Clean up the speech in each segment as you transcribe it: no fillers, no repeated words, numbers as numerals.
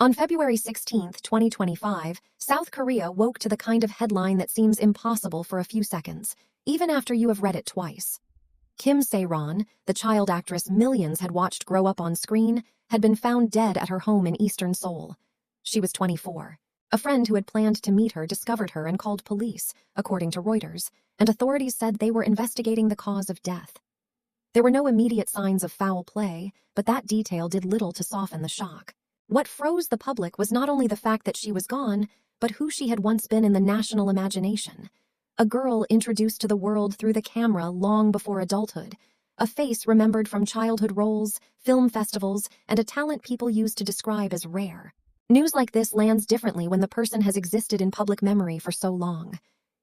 On February 16, 2025, South Korea woke to the kind of headline that seems impossible for a few seconds, even after you have read it twice. Kim Sae-ron, the child actress millions had watched grow up on screen, had been found dead at her home in eastern Seoul. She was 24. A friend who had planned to meet her discovered her and called police, according to Reuters, and authorities said they were investigating the cause of death. There were no immediate signs of foul play, but that detail did little to soften the shock. What froze the public was not only the fact that she was gone, but who she had once been in the national imagination. A girl introduced to the world through the camera long before adulthood, a face remembered from childhood roles, film festivals, and a talent people used to describe as rare. News like this lands differently when the person has existed in public memory for so long.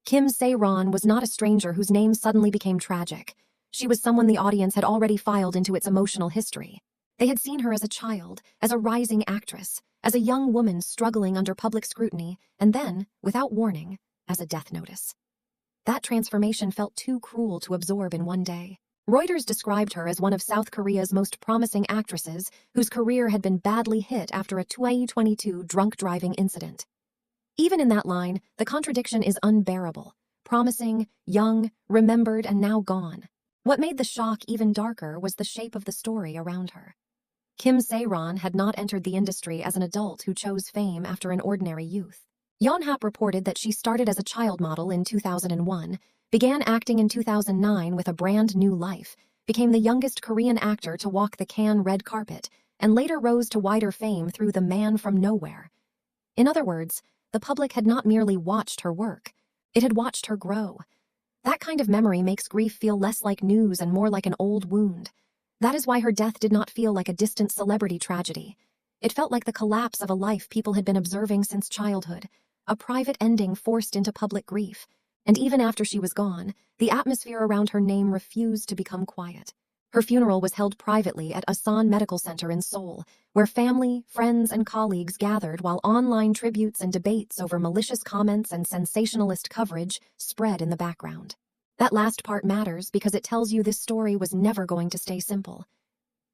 Kim Sae-ron was not a stranger whose name suddenly became tragic. She was someone the audience had already filed into its emotional history. They had seen her as a child, as a rising actress, as a young woman struggling under public scrutiny, and then, without warning, as a death notice. That transformation felt too cruel to absorb in one day. Reuters described her as one of South Korea's most promising actresses whose career had been badly hit after a 2022 drunk driving incident. Even in that line, the contradiction is unbearable. Promising, young, remembered, and now gone. What made the shock even darker was the shape of the story around her. Kim Sae-ron had not entered the industry as an adult who chose fame after an ordinary youth. Yonhap reported that she started as a child model in 2001, began acting in 2009 with a brand new life, became the youngest Korean actor to walk the Cannes red carpet, and later rose to wider fame through The Man from Nowhere. In other words, the public had not merely watched her work, it had watched her grow. That kind of memory makes grief feel less like news and more like an old wound. That is why her death did not feel like a distant celebrity tragedy. It felt like the collapse of a life people had been observing since childhood, a private ending forced into public grief. And even after she was gone, the atmosphere around her name refused to become quiet. Her funeral was held privately at Asan Medical Center in Seoul, where family, friends, and colleagues gathered while online tributes and debates over malicious comments and sensationalist coverage spread in the background. That last part matters because it tells you this story was never going to stay simple.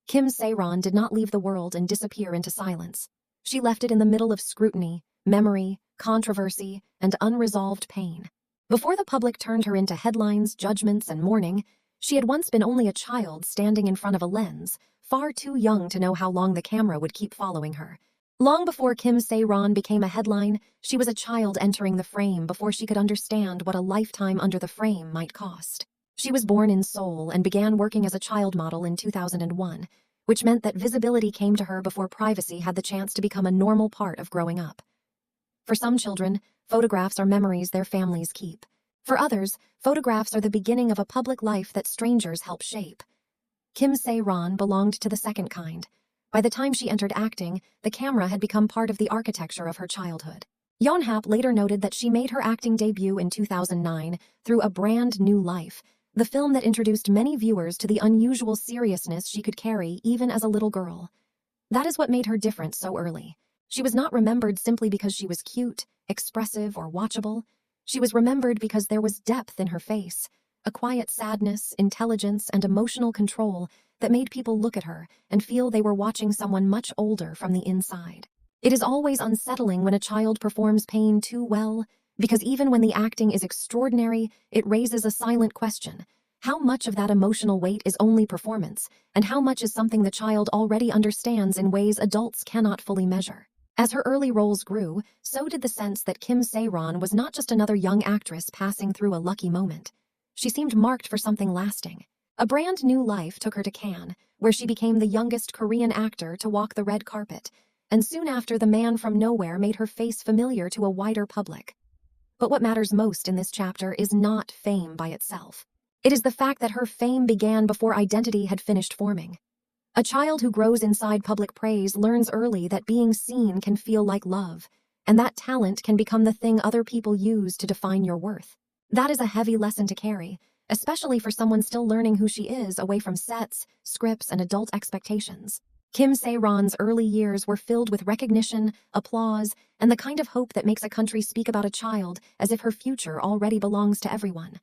Kim Sae-ron did not leave the world and disappear into silence. She left it in the middle of scrutiny, memory, controversy, and unresolved pain. Before the public turned her into headlines, judgments, and mourning, she had once been only a child standing in front of a lens, far too young to know how long the camera would keep following her. Long before Kim Sae-ron became a headline, she was a child entering the frame before she could understand what a lifetime under the frame might cost. She was born in Seoul and began working as a child model in 2001, which meant that visibility came to her before privacy had the chance to become a normal part of growing up. For some children, photographs are memories their families keep. For others, photographs are the beginning of a public life that strangers help shape. Kim Sae-ron belonged to the second kind. By the time she entered acting, the camera had become part of the architecture of her childhood. Yonhap later noted that she made her acting debut in 2009 through A Brand New Life, the film that introduced many viewers to the unusual seriousness she could carry even as a little girl. That is what made her different so early. She was not remembered simply because she was cute, expressive, or watchable. She was remembered because there was depth in her face, a quiet sadness, intelligence, and emotional control that made people look at her and feel they were watching someone much older from the inside. It is always unsettling when a child performs pain too well, because even when the acting is extraordinary, it raises a silent question. How much of that emotional weight is only performance, and how much is something the child already understands in ways adults cannot fully measure? As her early roles grew, so did the sense that Kim Sae-ron was not just another young actress passing through a lucky moment. She seemed marked for something lasting. A Brand New Life took her to Cannes, where she became the youngest Korean actor to walk the red carpet, and soon after The Man from Nowhere made her face familiar to a wider public. But what matters most in this chapter is not fame by itself. It is the fact that her fame began before identity had finished forming. A child who grows inside public praise learns early that being seen can feel like love, and that talent can become the thing other people use to define your worth. That is a heavy lesson to carry, especially for someone still learning who she is away from sets, scripts, and adult expectations. Kim Sae-ron's early years were filled with recognition, applause, and the kind of hope that makes a country speak about a child as if her future already belongs to everyone.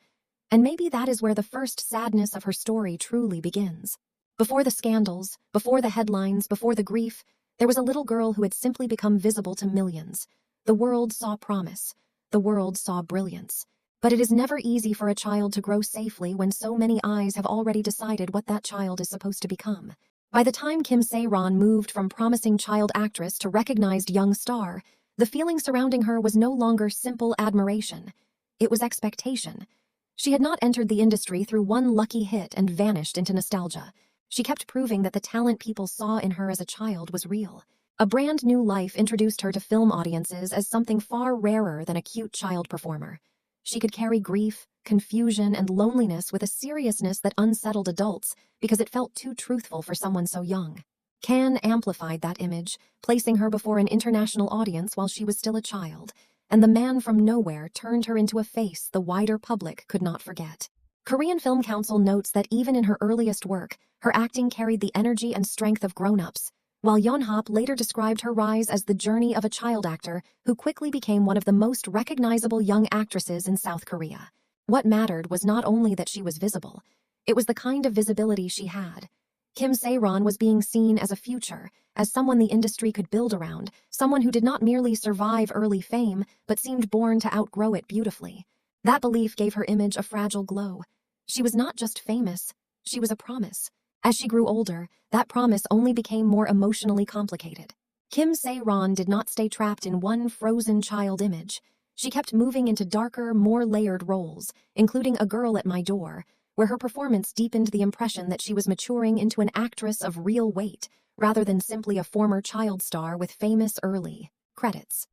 And maybe that is where the first sadness of her story truly begins. Before the scandals, before the headlines, before the grief, There was a little girl who had simply become visible to millions. The world saw promise. The world saw brilliance. But it is never easy for a child to grow safely when so many eyes have already decided what that child is supposed to become. By the time Kim Sae-ron moved from promising child actress to recognized young star, the feeling surrounding her was no longer simple admiration. It was expectation. She had not entered the industry through one lucky hit and vanished into nostalgia. She kept proving that the talent people saw in her as a child was real. A brand new life introduced her to film audiences as something far rarer than a cute child performer. She could carry grief, confusion, and loneliness with a seriousness that unsettled adults because it felt too truthful for someone so young. Can amplified that image, placing her before an international audience while she was still a child, and the man from nowhere turned her into a face the wider public could not forget. Korean Film Council notes that even in her earliest work, her acting carried the energy and strength of grown-ups, while Yonhap later described her rise as the journey of a child actor who quickly became one of the most recognizable young actresses in South Korea. What mattered was not only that she was visible, it was the kind of visibility she had. Kim Sae-ron was being seen as a future, as someone the industry could build around, someone who did not merely survive early fame, but seemed born to outgrow it beautifully. That belief gave her image a fragile glow. She was not just famous, she was a promise. As she grew older, that promise only became more emotionally complicated. Kim Sae-ron did not stay trapped in one frozen child image. She kept moving into darker, more layered roles, including A Girl at My Door, where her performance deepened the impression that she was maturing into an actress of real weight, rather than simply a former child star with famous early credits.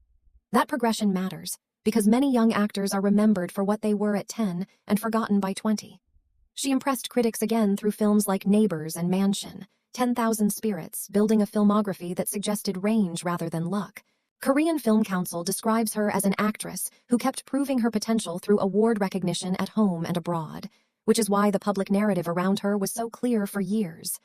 That progression matters, because many young actors are remembered for what they were at 10 and forgotten by 20. She impressed critics again through films like Neighbors and Mansion, 10,000 Spirits, building a filmography that suggested range rather than luck. Korean Film Council describes her as an actress who kept proving her potential through award recognition at home and abroad, which is why the public narrative around her was so clear for years.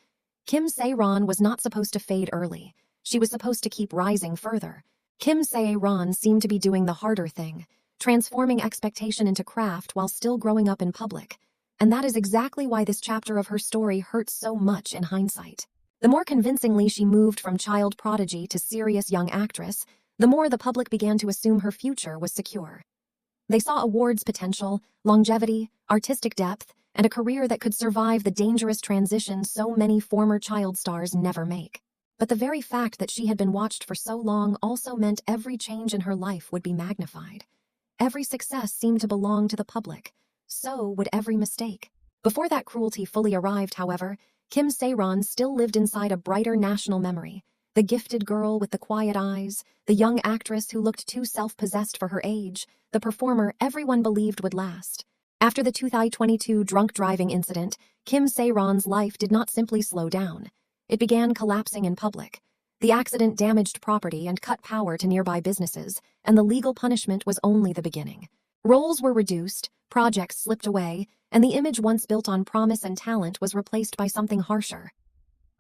Kim Sae-ron was not supposed to fade early. She was supposed to keep rising further. Kim Sae-ron seemed to be doing the harder thing, transforming expectation into craft while still growing up in public. And that is exactly why this chapter of her story hurts so much in hindsight. The more convincingly she moved from child prodigy to serious young actress, the more the public began to assume her future was secure. They saw awards potential, longevity, artistic depth, and a career that could survive the dangerous transition so many former child stars never make. But the very fact that she had been watched for so long also meant every change in her life would be magnified. Every success seemed to belong to the public. So would every mistake. Before that cruelty fully arrived, however, Kim Sae-ron still lived inside a brighter national memory. The gifted girl with the quiet eyes, the young actress who looked too self-possessed for her age, the performer everyone believed would last. After the 2022 drunk driving incident, Kim Sae-ron's life did not simply slow down. It began collapsing in public. The accident damaged property and cut power to nearby businesses, and the legal punishment was only the beginning. Roles were reduced, projects slipped away, and the image once built on promise and talent was replaced by something harsher.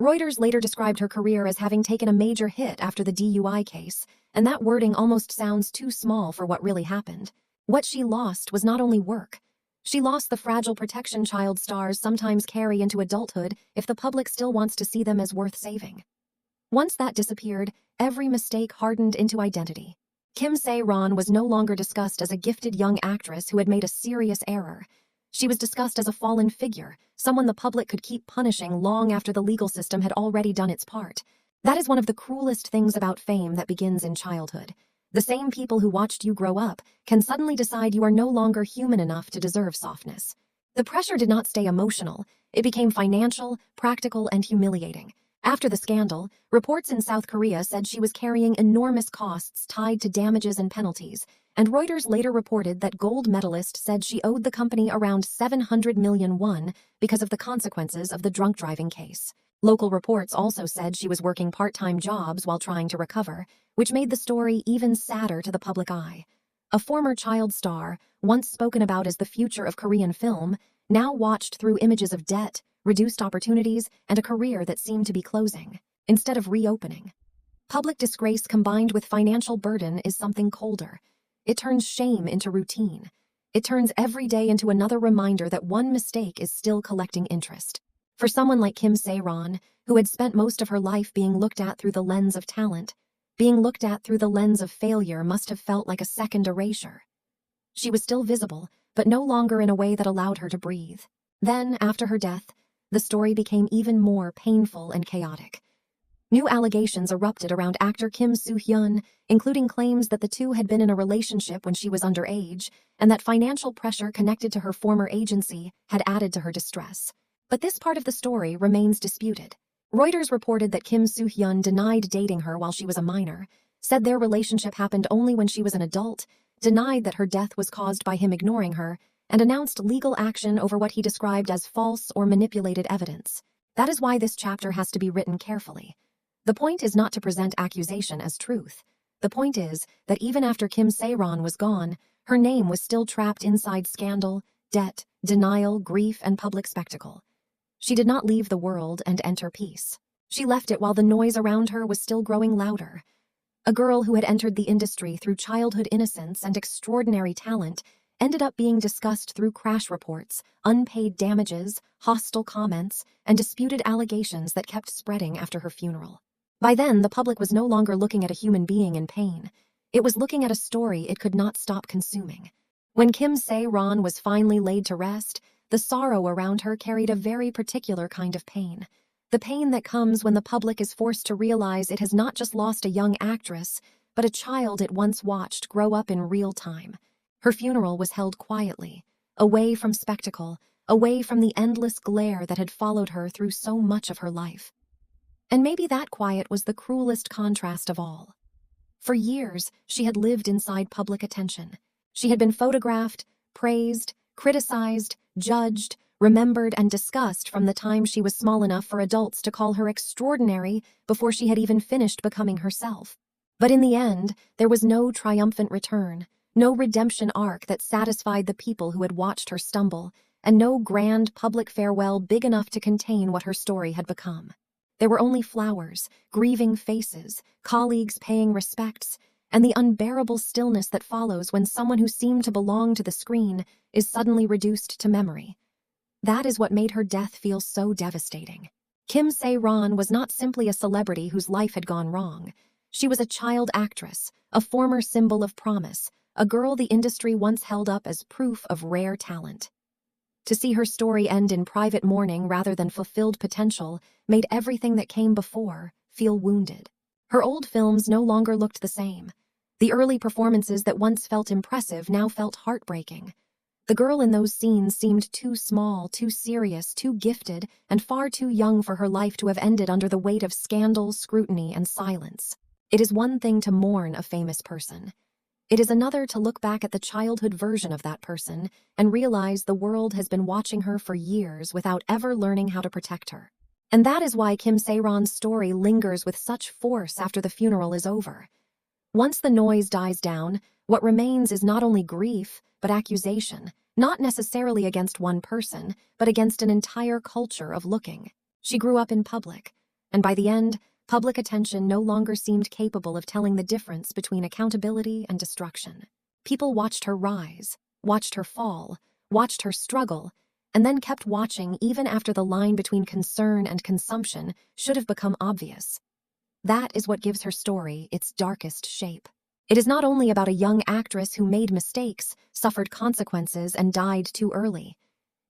Reuters later described her career as having taken a major hit after the DUI case, and that wording almost sounds too small for what really happened. What she lost was not only work. She lost the fragile protection child stars sometimes carry into adulthood if the public still wants to see them as worth saving. Once that disappeared, every mistake hardened into identity. Kim Sae-ron was no longer discussed as a gifted young actress who had made a serious error. She was discussed as a fallen figure, someone the public could keep punishing long after the legal system had already done its part. That is one of the cruelest things about fame that begins in childhood. The same people who watched you grow up can suddenly decide you are no longer human enough to deserve softness. The pressure did not stay emotional. It became financial, practical, and humiliating. After the scandal, reports in South Korea said she was carrying enormous costs tied to damages and penalties, and Reuters later reported that gold medalist said she owed the company around 700 million won because of the consequences of the drunk driving case. Local reports also said she was working part-time jobs while trying to recover, which made the story even sadder to the public eye. A former child star, once spoken about as the future of Korean film, now watched through images of debt, reduced opportunities, and a career that seemed to be closing, instead of reopening. Public disgrace combined with financial burden is something colder. It turns shame into routine. It turns every day into another reminder that one mistake is still collecting interest. For someone like Kim Sae-ron, who had spent most of her life being looked at through the lens of talent, being looked at through the lens of failure must have felt like a second erasure. She was still visible, but no longer in a way that allowed her to breathe. Then, after her death, the story became even more painful and chaotic. New allegations erupted around actor Kim Soo-hyun, including claims that the two had been in a relationship when she was underage, and that financial pressure connected to her former agency had added to her distress. But this part of the story remains disputed. Reuters reported that Kim Soo-hyun denied dating her while she was a minor, said their relationship happened only when she was an adult, denied that her death was caused by him ignoring her, and announced legal action over what he described as false or manipulated evidence. That is why this chapter has to be written carefully. The point is not to present accusation as truth. The point is that even after Kim Sae-ron was gone, her name was still trapped inside scandal, debt, denial, grief, and public spectacle. She did not leave the world and enter peace. She left it while the noise around her was still growing louder. A girl who had entered the industry through childhood innocence and extraordinary talent ended up being discussed through crash reports, unpaid damages, hostile comments, and disputed allegations that kept spreading after her funeral. By then, the public was no longer looking at a human being in pain. It was looking at a story it could not stop consuming. When Kim Sae-ron was finally laid to rest, the sorrow around her carried a very particular kind of pain. The pain that comes when the public is forced to realize it has not just lost a young actress, but a child it once watched grow up in real time. Her funeral was held quietly, away from spectacle, away from the endless glare that had followed her through so much of her life. And maybe that quiet was the cruelest contrast of all. For years, she had lived inside public attention. She had been photographed, praised, criticized, judged, remembered, and discussed from the time she was small enough for adults to call her extraordinary before she had even finished becoming herself. But in the end, there was no triumphant return, no redemption arc that satisfied the people who had watched her stumble, and no grand public farewell big enough to contain what her story had become. There were only flowers, grieving faces, colleagues paying respects, and the unbearable stillness that follows when someone who seemed to belong to the screen is suddenly reduced to memory. That is what made her death feel so devastating. Kim Sae-ron was not simply a celebrity whose life had gone wrong. She was a child actress, a former symbol of promise, a girl the industry once held up as proof of rare talent. To see her story end in private mourning rather than fulfilled potential made everything that came before feel wounded. Her old films no longer looked the same. The early performances that once felt impressive now felt heartbreaking. The girl in those scenes seemed too small, too serious, too gifted, and far too young for her life to have ended under the weight of scandal, scrutiny, and silence. It is one thing to mourn a famous person. It is another to look back at the childhood version of that person and realize the world has been watching her for years without ever learning how to protect her. And that is why Kim Sae-ron's story lingers with such force after the funeral is over. Once the noise dies down, what remains is not only grief, but accusation, not necessarily against one person, but against an entire culture of looking. She grew up in public, and by the end, public attention no longer seemed capable of telling the difference between accountability and destruction. People watched her rise, watched her fall, watched her struggle, and then kept watching even after the line between concern and consumption should have become obvious. That is what gives her story its darkest shape. It is not only about a young actress who made mistakes, suffered consequences, and died too early.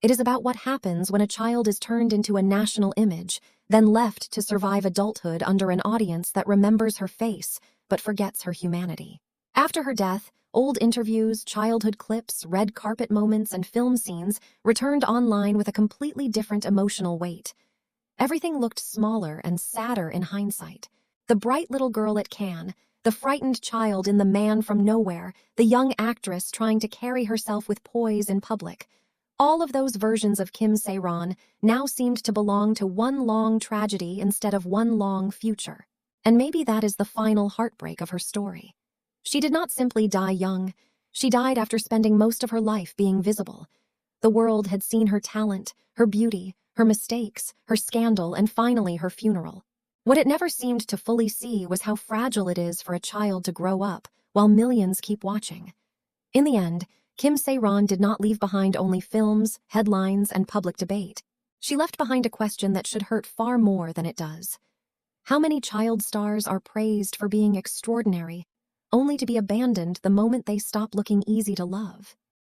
It is about what happens when a child is turned into a national image, then left to survive adulthood under an audience that remembers her face but forgets her humanity. After her death, old interviews, childhood clips, red carpet moments, and film scenes returned online with a completely different emotional weight. Everything looked smaller and sadder in hindsight. The bright little girl at Cannes, the frightened child in The Man from Nowhere, the young actress trying to carry herself with poise in public. All of those versions of Kim Sae-ron now seemed to belong to one long tragedy instead of one long future. And maybe that is the final heartbreak of her story. She did not simply die young. She died after spending most of her life being visible. The world had seen her talent, her beauty, her mistakes, her scandal, and finally her funeral. What it never seemed to fully see was how fragile it is for a child to grow up while millions keep watching. In the end, Kim Sae-ron did not leave behind only films, headlines, and public debate. She left behind a question that should hurt far more than it does. How many child stars are praised for being extraordinary, only to be abandoned the moment they stop looking easy to love?